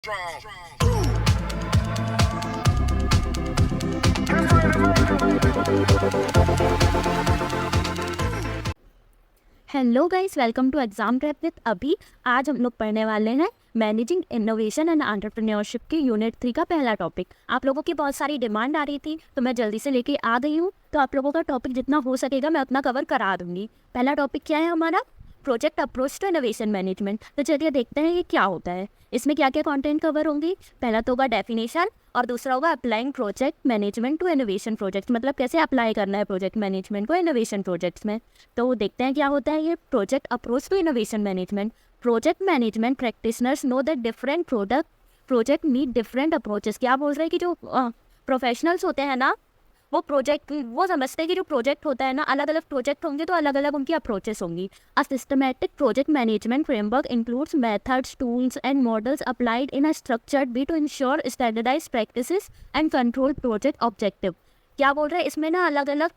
Hello guys, welcome to exam prep with Abhi. आज हम लोग पढ़ने वाले हैं मैनेजिंग इनोवेशन एंड एंटरप्रेन्योरशिप के यूनिट 3 का पहला टॉपिक। आप लोगों की बहुत सारी डिमांड आ रही थी तो मैं जल्दी से लेके आ गई हूँ, तो आप लोगों का टॉपिक जितना हो सकेगा मैं उतना कवर करा दूंगी। पहला टॉपिक क्या है हमारा? Project approach to innovation management. तो चलिए देखते हैं ये क्या होता है, इसमें क्या क्या कंटेंट कवर होंगी। पहला तो होगा डेफिनेशन और दूसरा होगा applying project management to innovation project, मतलब कैसे अप्लाई करना है प्रोजेक्ट मैनेजमेंट को इनोवेशन प्रोजेक्ट्स में। तो देखते हैं क्या होता है ये project approach to innovation management. Project management practitioners know that different project need different approaches. क्या बोल रहे हैं कि जो प्रोफेशनल्स होते हैं ना, वो समझते हैं कि जो प्रोजेक्ट होता है ना, अलग अलग प्रोजेक्ट होंगे तो अलग अलग उनकी अप्रोचेस होंगी। A systematic project management framework includes methods, tools and models applied in a structured way to ensure standardize practices and control project objective. क्या बोल रहे हैं इसमें ना, अलग अलग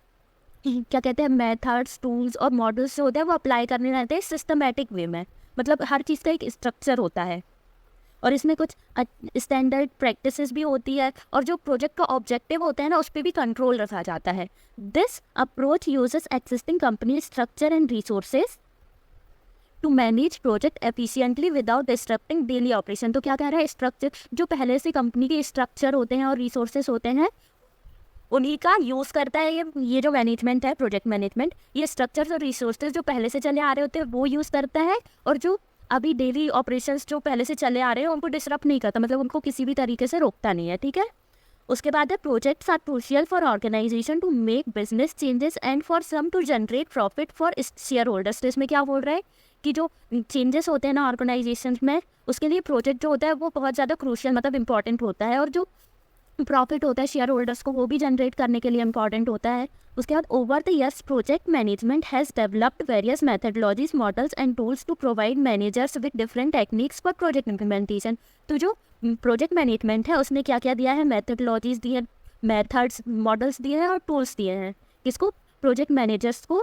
क्या कहते हैं मेथड्स, टूल्स और मॉडल्स जो होते हैं वो अप्लाई करने रहते हैं सिस्टमैटिक वे में, मतलब हर चीज़ का एक स्ट्रक्चर होता है और इसमें कुछ स्टैंडर्ड प्रैक्टिसेस भी होती है और जो प्रोजेक्ट का ऑब्जेक्टिव होता है ना उस पर भी कंट्रोल रखा जाता है। This approach uses existing company structure and resources to manage project efficiently without disturbing daily operation. तो क्या कह रहा है, स्ट्रक्चर जो पहले से कंपनी के स्ट्रक्चर होते हैं और रिसोर्सेज होते हैं उन्हीं का यूज़ करता है ये जो मैनेजमेंट है, प्रोजेक्ट मैनेजमेंट, ये स्ट्रक्चर्स और रिसोर्सेज जो पहले से चले आ रहे होते हैं वो यूज़ करता है और जो अभी डेली ऑपरेशंस जो पहले से चले आ रहे हैं उनको डिस्टर्ब नहीं करता, मतलब उनको किसी भी तरीके से रोकता नहीं है। ठीक है, उसके बाद है projects are crucial for organization to make business changes and for some to generate profit for shareholders. तो इसमें क्या बोल रहा है कि जो चेंजेस होते हैं ना ऑर्गेनाइजेशन में, उसके लिए प्रोजेक्ट जो होता है वो बहुत ज़्यादा क्रूशियल मतलब इंपॉर्टेंट होता है और जो प्रॉफिट होता है शेयर होल्डर्स को वो भी जनरेट करने के लिए इंपॉर्टेंट होता है। उसके बाद over the years project management has developed various methodologies, models and tools to provide managers with different techniques for project implementation. तो जो प्रोजेक्ट मैनेजमेंट है उसने क्या क्या दिया है, मेथडोलॉजीज दी है, मेथड्स, मॉडल्स दिए हैं और टूल्स दिए हैं किसको, प्रोजेक्ट मैनेजर्स को,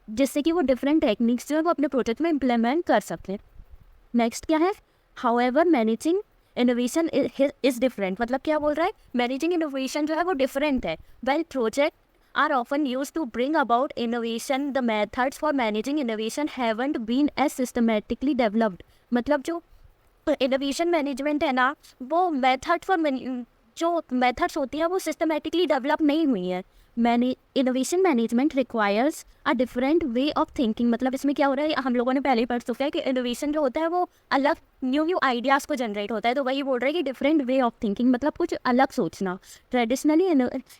जिससे कि वो डिफरेंट टेक्निक्स जो है वो अपने प्रोजेक्ट में इम्प्लीमेंट कर सकते। नेक्स्ट क्या है, however managing innovation is different. मतलब क्या बोल रहा है, मैनेजिंग इनोवेशन जो है वो डिफरेंट है। Well project are often used to bring about innovation, the methods for managing innovation haven't been as systematically developed. मतलब जो इनोवेशन मैनेजमेंट है ना, वो जो मेथड्स होती है वो सिस्टमेटिकली डेवलप नहीं हुई है। Innovation management requires a different way of thinking. मतलब इसमें क्या हो रहा है, हम लोगों ने पहले ही पढ़ चुका है कि इनोवेशन जो होता है वो अलग न्यू आइडियाज़ को जनरेट होता है, तो वही बोल रहे हैं कि डिफरेंट वे ऑफ थिंकिंग मतलब कुछ अलग सोचना। Traditionally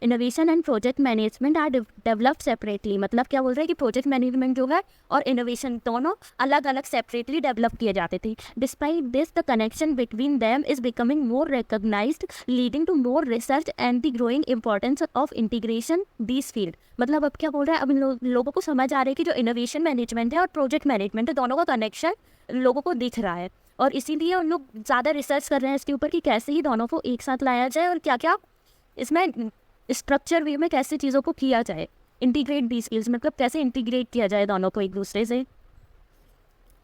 innovation and project management are developed separately. मतलब क्या बोल रहे हैं कि प्रोजेक्ट मैनेजमेंट जो है और इनोवेशन दोनों अलग अलग सेपरेटली डेवलप किए जाते थे। Despite this the connection between them is becoming more recognized, leading to more research and the growing importance of integration this field. मतलब अब क्या बोल रहा है, अब लोगों को समझ आ रहा है कि जो इनोवेशन मैनेजमेंट है और प्रोजेक्ट मैनेजमेंट है दोनों का कनेक्शन लोगों को दिख रहा है और इसीलिए उन लोग ज़्यादा रिसर्च कर रहे हैं इसके ऊपर कि कैसे ही दोनों को एक साथ लाया जाए और क्या क्या इसमें स्ट्रक्चर वे में कैसे चीज़ों को किया जाए। इंटीग्रेट दी स्किल्स मतलब कैसे इंटीग्रेट किया जाए दोनों को एक दूसरे से।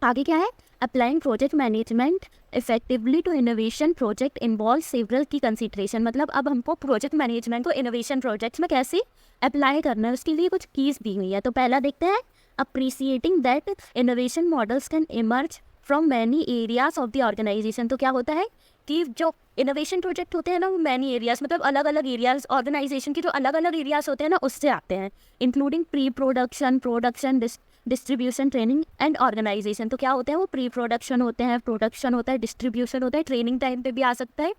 आगे क्या है, applying project management effectively to innovation project involve several key consideration. मतलब अब हमको प्रोजेक्ट मैनेजमेंट को इनोवेशन प्रोजेक्ट्स में कैसे अप्लाई करना है उसके लिए कुछ कीज दी हुई है। तो पहला देखते हैं, appreciating that innovation models can emerge from many areas of the organisation. तो क्या होता है कि जो इनोवेशन प्रोजेक्ट होते हैं ना वो मैनी एरियाज मतलब अलग अलग एरियाज, ऑर्गेनाइजेशन के जो अलग अलग एरियाज होते हैं ना उससे आते हैं, including pre production, production, distribution, training and organization. तो क्या होते हैं वो प्री प्रोडक्शन होते हैं, प्रोडक्शन होता है, डिस्ट्रीब्यूशन होता है, ट्रेनिंग टाइम पे भी आ सकता है,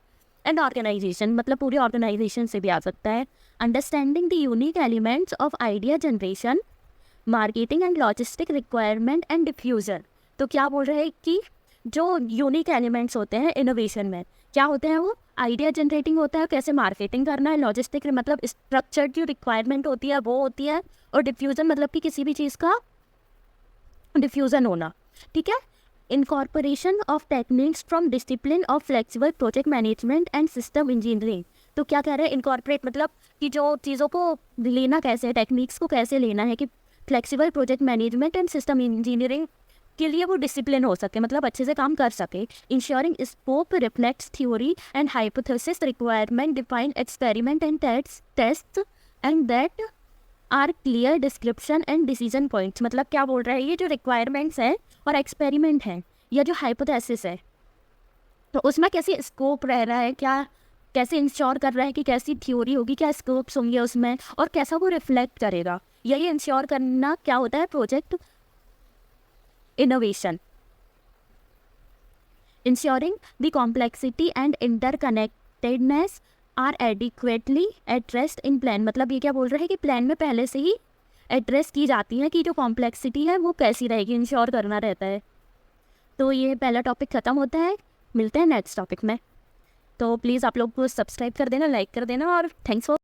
एंड ऑर्गेनाइजेशन मतलब पूरी ऑर्गेनाइजेशन से भी आ सकता है। Understanding the unique elements of idea generation, marketing and logistic requirement and diffusion. तो क्या बोल रहे हैं कि जो यूनिक एलिमेंट्स होते हैं इनोवेशन में क्या होते हैं, वो आइडिया जनरेटिंग होता है, कैसे मार्केटिंग करना है, लॉजिस्टिक मतलब स्ट्रक्चर्ड जो रिक्वायरमेंट होती है वो होती है, और डिफ्यूजन मतलब कि किसी भी चीज़ का डिफ्यूजन होना। ठीक है, incorporation of techniques from discipline of flexible project management and system engineering. तो क्या कह रहे हैं, इनकॉर्पोरेट मतलब कि जो चीज़ों को लेना कैसे है, टेक्निक्स को कैसे लेना है, कि flexible project management and system engineering के लिए वो डिसिप्लिन हो सके, मतलब अच्छे से काम कर सके। Ensuring scope reflects theory and hypothesis requirement defined experiment and test and that are clear description and decision points. मतलब क्या बोल रहा है, ये जो रिक्वायरमेंट्स है और एक्सपेरिमेंट है या जो हाइपोथेसिस है, तो उसमें कैसी स्कोप रह रहा है, क्या कैसे इंश्योर कर रहा है कि कैसी थ्योरी होगी, क्या स्कोप्स होंगे उसमें, और कैसा वो रिफ्लेक्ट करेगा, यही इंश्योर करना क्या होता है project innovation. Ensuring the complexity and interconnectedness are adequately addressed in plan. मतलब ये क्या बोल रहा है कि प्लान में पहले से ही एड्रेस की जाती है कि जो कॉम्प्लेक्सिटी है वो कैसी रहेगी, इंश्योर करना रहता है। तो ये पहला टॉपिक ख़त्म होता है, मिलते हैं नेक्स्ट टॉपिक में। तो प्लीज़ आप लोग को सब्सक्राइब कर देना, लाइक कर देना, और थैंक्स फॉर